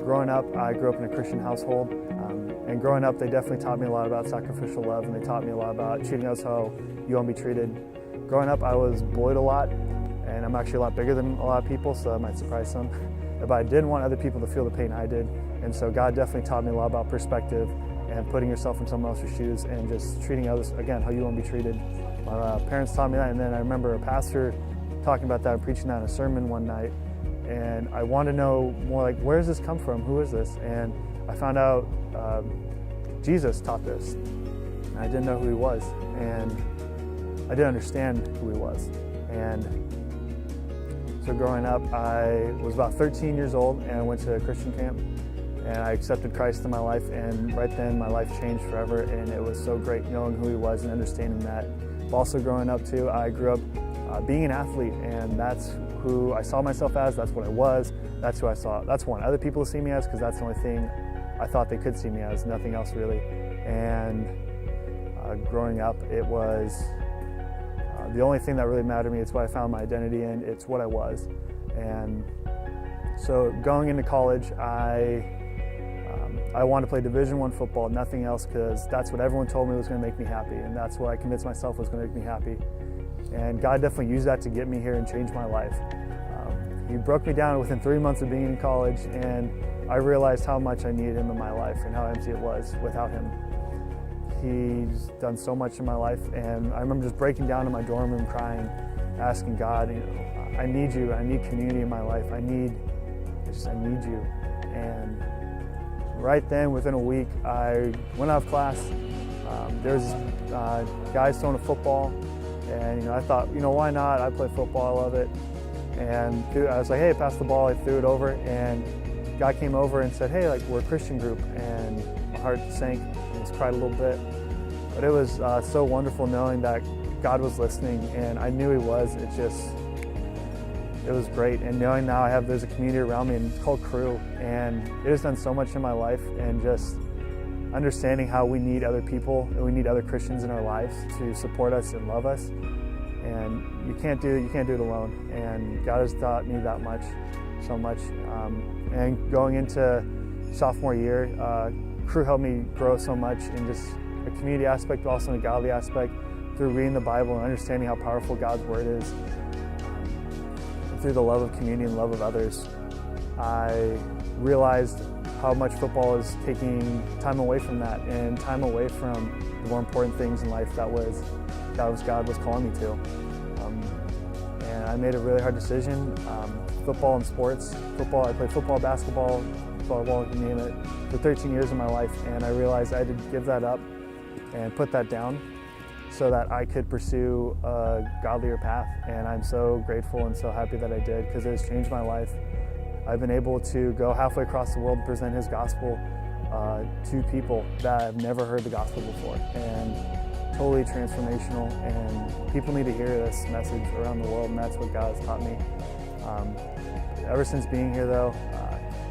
growing up, I grew up in a Christian household, and growing up, they definitely taught me a lot about sacrificial love, and they taught me a lot about treating us how you want to be treated. Growing up, I was bullied a lot, and I'm actually a lot bigger than a lot of people, so that might surprise some. But I didn't want other people to feel the pain I did, and so God definitely taught me a lot about perspective and putting yourself in someone else's shoes and just treating others, again, how you want to be treated. My parents taught me that, and then I remember a pastor talking about that and preaching that in a sermon one night, and I wanted to know more, like, where does this come from? Who is this? And I found out Jesus taught this. I didn't know who he was, and I didn't understand who he was. And so growing up, I was about 13 years old, and I went to a Christian camp, and I accepted Christ in my life, and right then my life changed forever, and it was so great knowing who he was and understanding that. But also growing up too, I grew up being an athlete, and that's who I saw myself as, that's what I was, that's who I saw. That's what other people see me as, because that's the only thing I thought they could see me as, nothing else really. And growing up, it was the only thing that really mattered to me. It's what I found my identity in, it's what I was. And so going into college, I wanted to play Division I football, nothing else, because that's what everyone told me was going to make me happy, and that's what I convinced myself was going to make me happy. And God definitely used that to get me here and change my life. He broke me down within 3 months of being in college, and I realized how much I needed him in my life and how empty it was without him. He's done so much in my life, and I remember just breaking down in my dorm room crying, asking God, I need you, I need community in my life, I need you. And right then, within a week, I went out of class. There was guys throwing a football, and I thought, why not? I play football, I love it. And I was like, hey, pass the ball. I threw it over, and a guy came over and said, hey, we're a Christian group, and my heart sank, and I just cried a little bit. But it was so wonderful knowing that God was listening, and I knew he was. It was great, and knowing now there's a community around me, and it's called Crew, and it has done so much in my life, and just understanding how we need other people, and we need other Christians in our lives to support us and love us. And you can't do it alone, and God has taught me that much, so much. And going into sophomore year, Crew helped me grow so much in just a community aspect, but also in a godly aspect, through reading the Bible and understanding how powerful God's Word is. Through the love of community and love of others, I realized how much football is taking time away from that, and time away from the more important things in life that God was calling me to. And I made a really hard decision. Football and sports. Football, I played football, basketball, volleyball, you name it, for 13 years of my life, and I realized I had to give that up and put that down so that I could pursue a godlier path. And I'm so grateful and so happy that I did, because it has changed my life. I've been able to go halfway across the world and present his gospel to people that have never heard the gospel before, and totally transformational, and people need to hear this message around the world, and that's what God has taught me. Ever since being here though,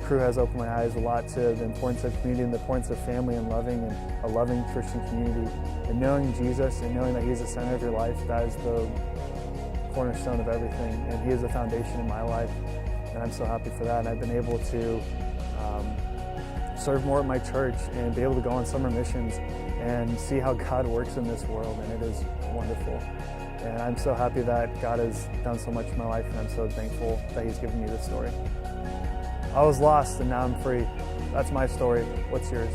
Crew has opened my eyes a lot to the importance of community and the importance of family and a loving Christian community. And knowing Jesus and knowing that he's the center of your life, that is the cornerstone of everything, and he is the foundation in my life. And I'm so happy for that. And I've been able to serve more at my church and be able to go on summer missions and see how God works in this world, and it is wonderful. And I'm so happy that God has done so much in my life, and I'm so thankful that he's given me this story. I was lost and now I'm free. That's my story. What's yours?